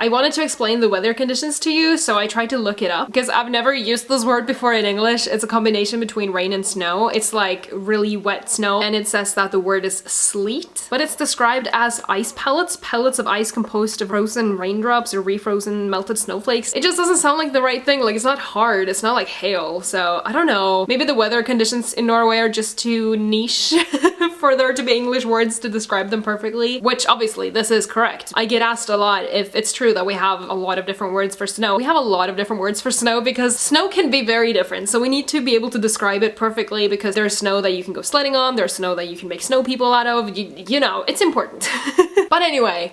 I wanted to explain the weather conditions to you, so I tried to look it up because I've never used this word before in English. It's a combination between rain and snow. It's like really wet snow, and it says that the word is sleet, but it's described as ice pellets, pellets of ice composed of frozen raindrops or refrozen melted snowflakes. It just doesn't sound like the right thing. Like, it's not hard, it's not like hail, so I don't know. Maybe the weather conditions in Norway are just too niche for there to be English words to describe them perfectly, which obviously this is correct. I get asked a lot if it's true that we have a lot of different words for snow. We have a lot of different words for snow because snow can be very different, so we need to be able to describe it perfectly because there's snow that you can go sledding on, there's snow that you can make snow people out of, you know, it's important. But anyway,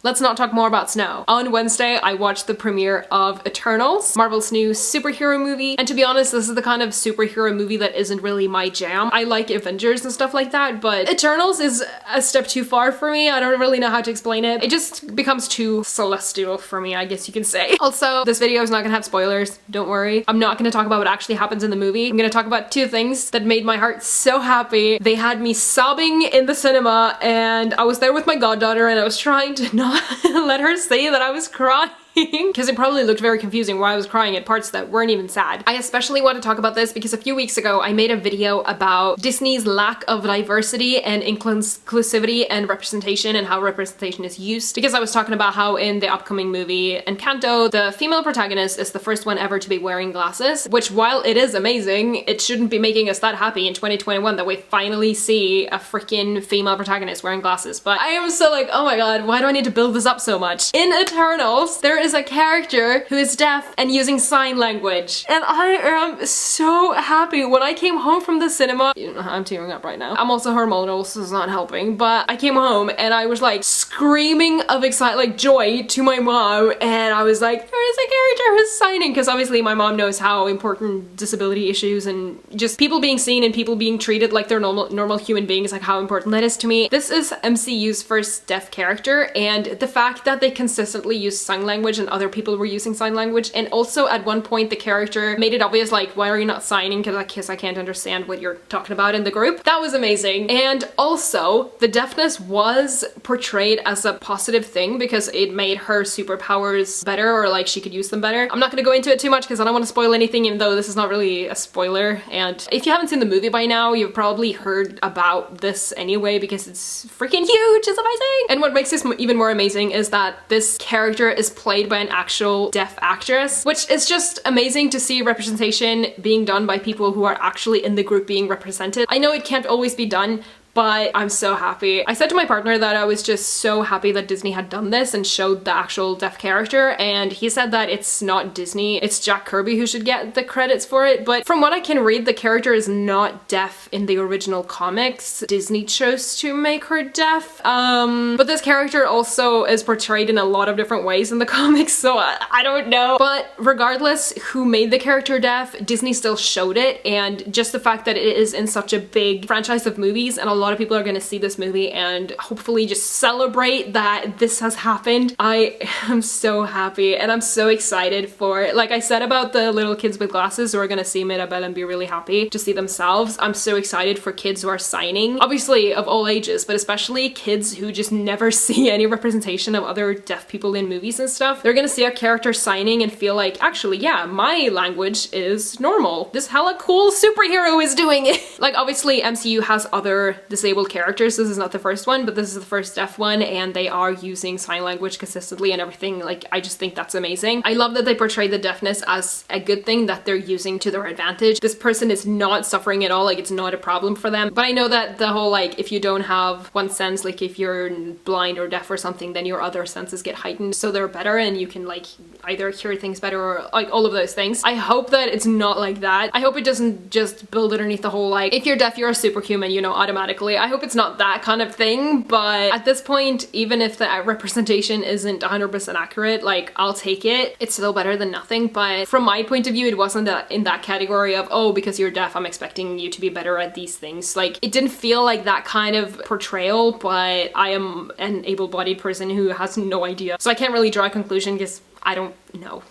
let's not talk more about snow. On Wednesday, I watched the premiere of Eternals, Marvel's new superhero movie, and to be honest, this is the kind of superhero movie that isn't really my jam. I like Avengers and stuff like that, but Eternals is a step too far for me. I don't really know how to explain it. It just becomes too celestial for me, I guess you can say. Also, this video is not gonna have spoilers, don't worry. I'm not gonna talk about what actually happens in the movie. I'm gonna talk about two things that made my heart so happy. They had me sobbing in the cinema, and I was there with my goddaughter, and I was trying to not let her say that I was crying because it probably looked very confusing why I was crying at parts that weren't even sad. I especially want to talk about this because a few weeks ago I made a video about Disney's lack of diversity and inclusivity and representation and how representation is used, because I was talking about how in the upcoming movie Encanto, the female protagonist is the first one ever to be wearing glasses, which while it is amazing, it shouldn't be making us that happy in 2021 that we finally see a freaking female protagonist wearing glasses. But I am so like, oh my god, why do I need to build this up so much? In Eternals, there is a character who is deaf and using sign language, and I am so happy. When I came home from the cinema, I'm tearing up right now. I'm also hormonal, so it's not helping, but I came home and I was like screaming of excitement, like joy to my mom, and I was like, there is a character who's signing, because obviously my mom knows how important disability issues and just people being seen and people being treated like they're normal human beings, like how important that is to me. This is MCU's first deaf character, and the fact that they consistently use sign language and other people were using sign language, and also at one point the character made it obvious like, why are you not signing, because I can't understand what you're talking about in the group. That was amazing. And also the deafness was portrayed as a positive thing because it made her superpowers better, or like she could use them better. I'm not gonna go into it too much because I don't want to spoil anything, even though this is not really a spoiler, and if you haven't seen the movie by now, you've probably heard about this anyway because it's freaking huge. It's amazing. And what makes this even more amazing is that this character is played by an actual deaf actress, which is just amazing to see representation being done by people who are actually in the group being represented. I know it can't always be done, but I'm so happy. I said to my partner that I was just so happy that Disney had done this and showed the actual deaf character, and he said that it's not Disney, it's Jack Kirby who should get the credits for it, but from what I can read, the character is not deaf in the original comics. Disney chose to make her deaf. But this character also is portrayed in a lot of different ways in the comics, so I don't know. But regardless who made the character deaf, Disney still showed it, and just the fact that it is in such a big franchise of movies and a lot of people are gonna see this movie and hopefully just celebrate that this has happened. I am so happy and I'm so excited for it. Like I said about the little kids with glasses who are gonna see Mirabelle and be really happy to see themselves, I'm so excited for kids who are signing, obviously of all ages, but especially kids who just never see any representation of other deaf people in movies and stuff. They're gonna see a character signing and feel like, actually, yeah, my language is normal. This hella cool superhero is doing it. Like obviously MCU has other disabled characters. This is not the first one, but this is the first deaf one, and they are using sign language consistently and everything. Like, I just think that's amazing. I love that they portray the deafness as a good thing that they're using to their advantage. This person is not suffering at all, like it's not a problem for them. But I know that the whole like, if you don't have one sense, like if you're blind or deaf or something, then your other senses get heightened, so they're better and you can like either hear things better or like all of those things. I hope that it's not like that. I hope it doesn't just build underneath the whole like, if you're deaf, you're a superhuman, you know, automatically. I hope it's not that kind of thing, but at this point, even if the representation isn't 100% accurate, like I'll take it. It's still better than nothing, but from my point of view, it wasn't in that category of, oh, because you're deaf, I'm expecting you to be better at these things. Like, it didn't feel like that kind of portrayal, but I am an able-bodied person who has no idea. So I can't really draw a conclusion because I don't know.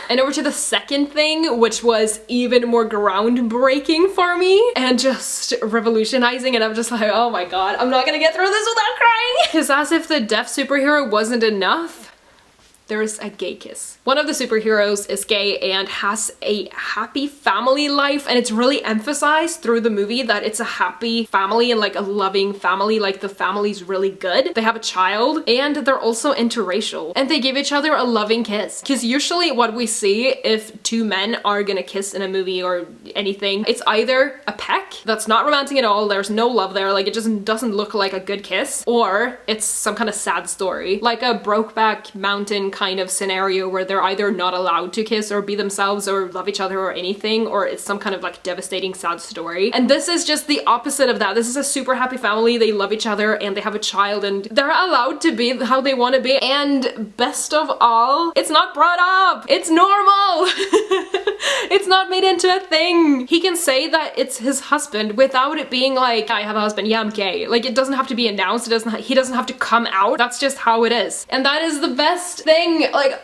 And over to the second thing, which was even more groundbreaking for me and just revolutionizing, and I'm just like, oh my god, I'm not gonna get through this without crying. Because as if the deaf superhero wasn't enough, there's a gay kiss. One of the superheroes is gay and has a happy family life, and it's really emphasized through the movie that it's a happy family and like a loving family, like the family's really good. They have a child and they're also interracial and they give each other a loving kiss. Because usually what we see if two men are gonna kiss in a movie or anything, it's either a peck that's not romantic at all, there's no love there, like it just doesn't look like a good kiss, or it's some kind of sad story, like a Brokeback Mountain kind of scenario where they're either not allowed to kiss or be themselves or love each other or anything, or it's some kind of like devastating sad story. And this is just the opposite of that. This is a super happy family, they love each other and they have a child and they're allowed to be how they want to be, and best of all, it's not brought up. It's normal. It's not made into a thing. He can say that it's his husband without it being like, I have a husband, yeah, I'm gay. Like, it doesn't have to be announced. He doesn't have to come out. That's just how it is. And that is the best thing. Like,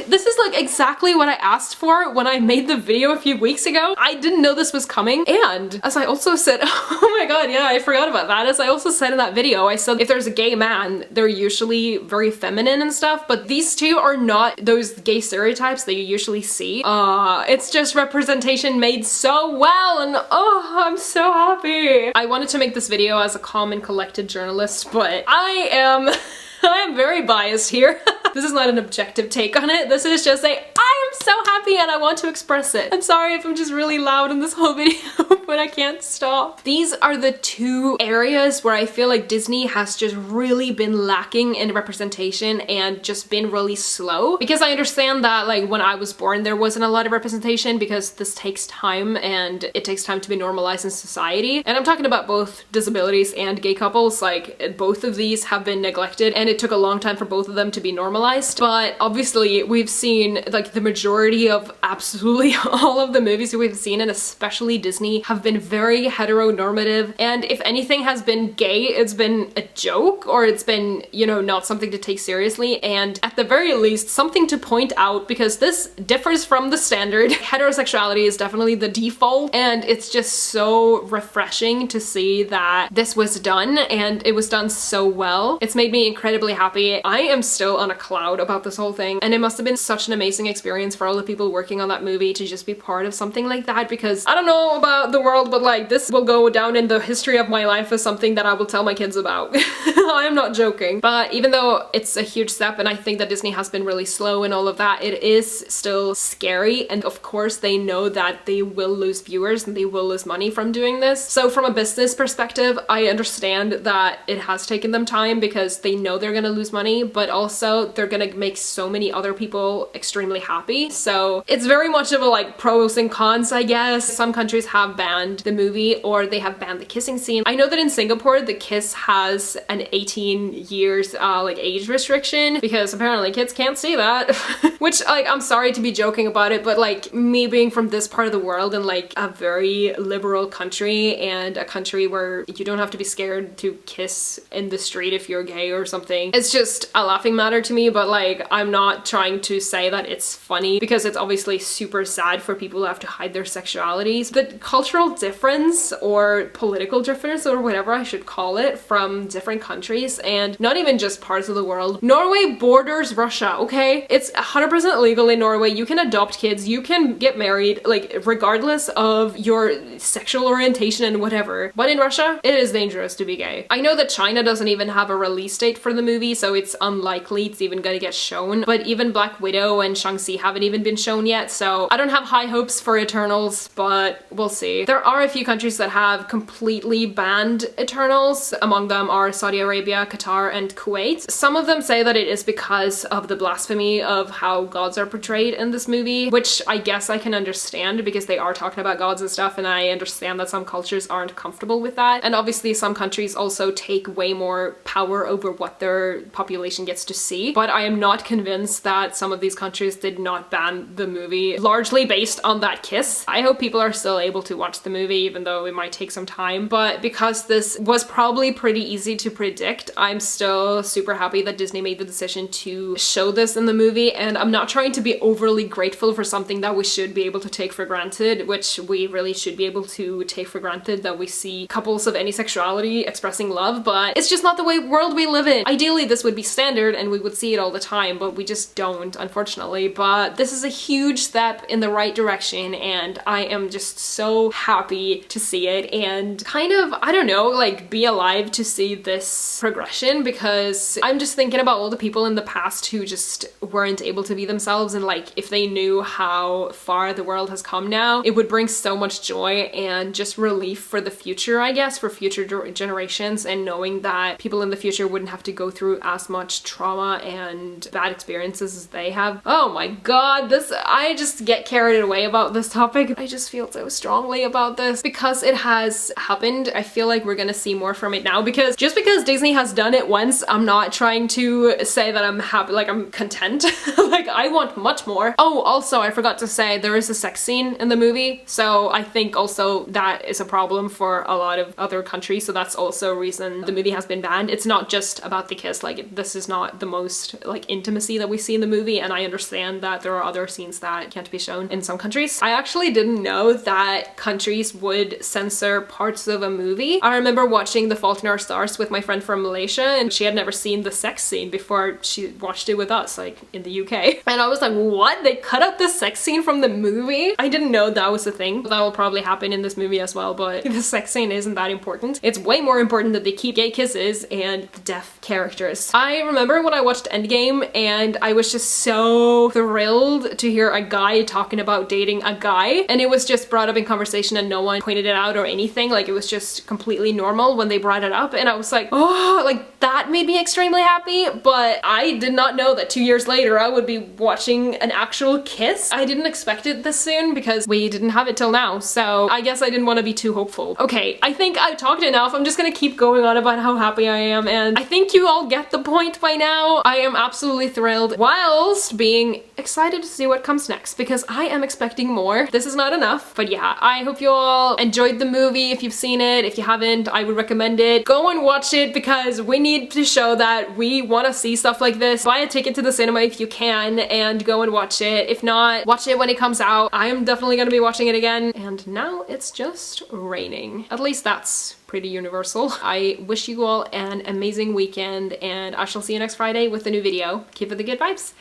this is like exactly what I asked for when I made the video a few weeks ago. I didn't know this was coming. And as I also said, oh my god, yeah, I forgot about that. As I also said in that video, I said if there's a gay man, they're usually very feminine and stuff, but these two are not those gay stereotypes that you usually see. It's just representation made so well, and oh, I'm so happy. I wanted to make this video as a calm and collected journalist, but I am very biased here. This is not an objective take on it. This is just I am so happy and I want to express it. I'm sorry if I'm just really loud in this whole video, but I can't stop. These are the two areas where I feel like Disney has just really been lacking in representation and just been really slow. Because I understand that like when I was born there wasn't a lot of representation because this takes time and it takes time to be normalized in society. And I'm talking about both disabilities and gay couples. Like both of these have been neglected and it took a long time for both of them to be normalized. But obviously we've seen like the majority of absolutely all of the movies that we've seen, and especially Disney, have been very heteronormative, and if anything has been gay, it's been a joke or it's been, you know, not something to take seriously, and at the very least something to point out because this differs from the standard. Heterosexuality is definitely the default, and it's just so refreshing to see that this was done and it was done so well. It's made me incredibly happy. I am still on a cloud about this whole thing, and it must have been such an amazing experience for all the people working on that movie to just be part of something like that, because I don't know about the world, but like this will go down in the history of my life as something that I will tell my kids about. I am not joking. But even though it's a huge step and I think that Disney has been really slow and all of that, it is still scary, and of course they know that they will lose viewers and they will lose money from doing this. So from a business perspective, I understand that it has taken them time because they know they're gonna lose money, but also they're gonna make so many other people extremely happy. So it's very much of a like pros and cons, I guess. Some countries have banned the movie or they have banned the kissing scene. I know that in Singapore the kiss has an 18 years like age restriction because apparently kids can't see that. Which like I'm sorry to be joking about it, but like me being from this part of the world and like a very liberal country and a country where you don't have to be scared to kiss in the street if you're gay or something, it's just a laughing matter to me. But like I'm not trying to say that it's funny because it's obviously super sad for people who have to hide their sexualities. The cultural difference or political difference or whatever I should call it from different countries, and not even just parts of the world. Norway borders Russia, okay? It's 100% legal in Norway. You can adopt kids, you can get married, like regardless of your sexual orientation and whatever. But in Russia, it is dangerous to be gay. I know that China doesn't even have a release date for the movie, so it's unlikely it's even gonna get shown. But even Black Widow and Shang-Chi haven't even been shown yet, so I don't have high hopes for Eternals, but we'll see. There are a few countries that have completely banned Eternals. Among them are Saudi Arabia, Qatar, and Kuwait. Some of them say that it is because of the blasphemy of how gods are portrayed in this movie, which I guess I can understand because they are talking about gods and stuff, and I understand that some cultures aren't comfortable with that. And obviously some countries also take way more power over what their population gets to see, but I am not convinced that some of these countries did not not ban the movie largely based on that kiss. I hope people are still able to watch the movie even though it might take some time, but because this was probably pretty easy to predict, I'm still super happy that Disney made the decision to show this in the movie, and I'm not trying to be overly grateful for something that we should be able to take for granted, which we really should be able to take for granted, that we see couples of any sexuality expressing love, but it's just not the world we live in. Ideally this would be standard and we would see it all the time, but we just don't, unfortunately. But this is a huge step in the right direction and I am just so happy to see it and kind of, I don't know, like be alive to see this progression, because I'm just thinking about all the people in the past who just weren't able to be themselves, and like if they knew how far the world has come now, it would bring so much joy and just relief for the future, I guess, for future generations, and knowing that people in the future wouldn't have to go through as much trauma and bad experiences as they have. Oh my god, I just get carried away about this topic. I just feel so strongly about this because it has happened. I feel like we're gonna see more from it now, because just because Disney has done it once, I'm not trying to say that I'm happy, like I'm content. Like I want much more. Oh, also I forgot to say there is a sex scene in the movie, so I think also that is a problem for a lot of other countries, so that's also a reason the movie has been banned. It's not just about the kiss, like this is not the most like intimacy that we see in the movie, and I understand that there are other scenes that can't be shown in some countries. I actually didn't know that countries would censor parts of a movie. I remember watching The Fault in Our Stars with my friend from Malaysia, and she had never seen the sex scene before she watched it with us, like in the UK. And I was like, what? They cut out the sex scene from the movie? I didn't know that was a thing. That will probably happen in this movie as well, but the sex scene isn't that important. It's way more important that they keep gay kisses and the deaf characters. I remember when I watched Endgame and I was just so thrilled to hear a guy talking about dating a guy, and it was just brought up in conversation and no one pointed it out or anything. Like it was just completely normal when they brought it up, and I was like, oh, like that made me extremely happy. But I did not know that 2 years later I would be watching an actual kiss. I didn't expect it this soon because we didn't have it till now, so I guess I didn't want to be too hopeful. Okay, I think I've talked enough. I'm just gonna keep going on about how happy I am, and I think you all get the point by now. I am absolutely thrilled whilst being excited to see what comes next, because I am expecting more. This is not enough, but yeah, I hope you all enjoyed the movie. If you've seen it, if you haven't, I would recommend it. Go and watch it because we need to show that we want to see stuff like this. Buy a ticket to the cinema if you can and go and watch it. If not, watch it when it comes out. I am definitely gonna be watching it again. And now it's just raining. At least that's pretty universal. I wish you all an amazing weekend, and I shall see you next Friday with a new video. Keep it the good vibes.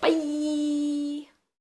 Bye!